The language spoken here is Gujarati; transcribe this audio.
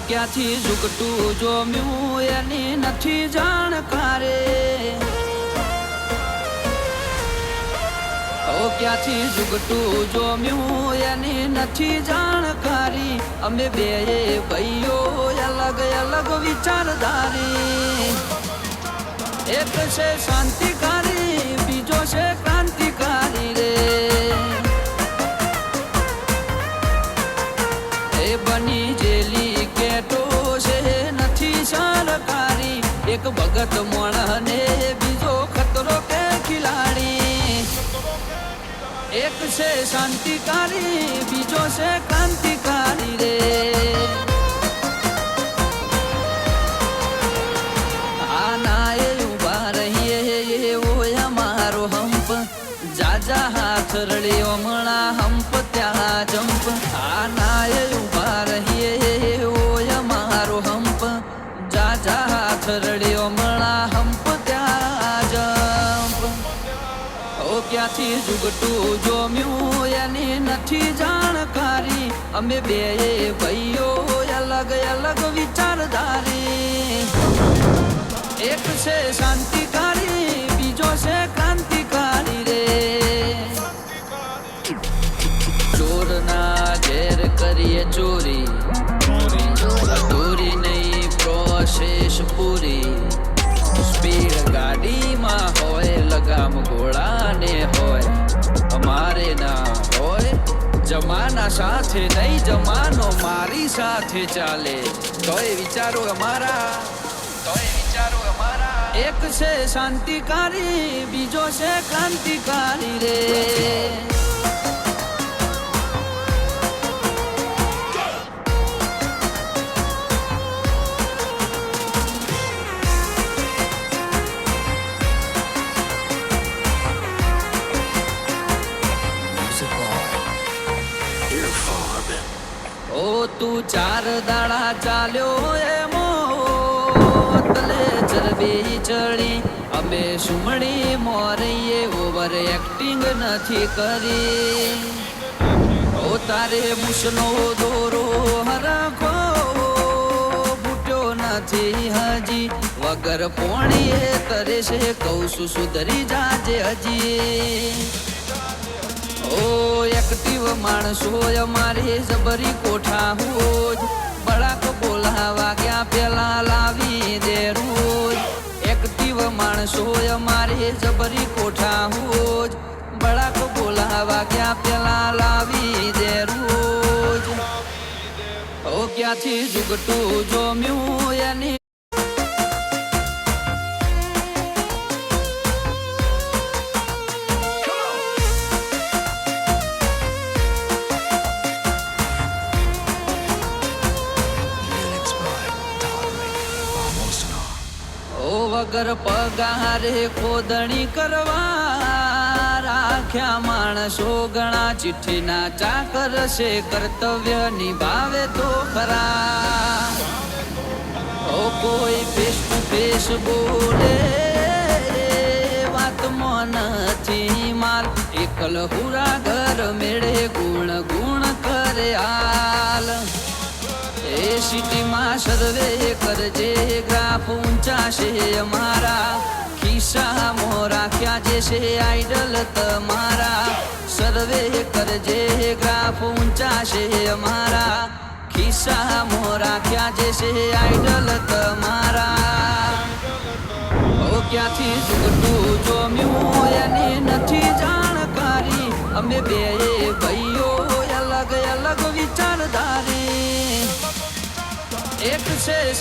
ક્યાંથી ઝુકટું જોમ્યું એની નથી જાણકારે ક્યાંથી ઝુકટું જોમ્યું એની નથી જાણકારી અમે બે ભાઈઓ અલગ અલગ વિચારધારી એક છે શાંતિકારી બીજો છે ક્રાંતિકારી રે એ બની જેલી કેટો છે નથી સરકારી એક ભગત મોણને બીજો ખતરો કે ખિલાડી એક છે શાંતિકારી બીજો છે ક્રાંતિકારી રે આના એ ઉભા રહીએ એવો અમારો હંપ જાજા હાથ રળ્યો હમણાં હંપ ત્યાં જંપ આના એ ઉભા રહીએ એવો અમારો હંપ જાજા હાથ રળ્યો હમણાં હંપ ત્યાં જંપ ક્યાંથી ઝુકટું જોમ્યું એની નથી જાણકારી અમે બે ભાઈઓ અલગ અલગ વિચારધારી એક છે શાંતિકારી બીજો છે ક્રાંતિકારી રે ચોરના ઘેર કરીએ ચોરી ચોરી નહીં પ્રોસેસ પૂરી સ્પીડ ગાડીમાં હોય લગામ ઘોડાને હોય અમારે ના હોય જમાના સાથે નહીં જમાનો મારી સાથે ચાલે તોય વિચારો અમારા એક છે શાંતિકારી બીજો છે ક્રાંતિકારી રે તું ચાર દાડા ચાલ્યો એમો તલે ચરબી ચડી અમે સુમણી મોરીએ ઓવર એક્ટિંગ નથી કરી તારે મુસનો દોરો હરખો ફૂટ્યો નથી હજી વગર પોણીએ તરે છે કહું છું સુધરી જાજે હજી એક્ટિવ માણસો અમારે જબરી કોઠા હોજ બળાક બોલાવા ક્યાં પેલા લાવી દે રોજ એક્ટિવ માણસો અમારે જબરી કોઠા હોજ બળાક બોલાવા ક્યાં પેલા લાવી દે રોજ ક્યાંથી ઝુકટું જોમ્યું એની વગર પગારે ખોદણી કરવા રાખ્યા માણસો ઘણા ચિઠ્ઠીના ચાકર છે કર્તવ્ય નિભાવે તો ખરા કોઈ ફેસ ટુ ફેસ બોલે વાતમાં નથી માલ એકલ હુરા ઘર મેળે ગુણ ગુણ કરે હાલ એ સિટીમાં સર્વે કરજે ગ્રાફ ઊંચા છે અમારા ખિસ્સામાં રાખ્યા જે છે આઈડલ તમારા સર્વે કરજે ગ્રાફ ઊંચા છે અમારા ખિસ્સામાં રાખ્યા જે છે આઈડલ તમારા ક્યાંથી ઝુકટું જોમ્યું એની નથી જાણકારી અમે બે ભાઈઓ અલગ અલગ વિચારધારી એક છે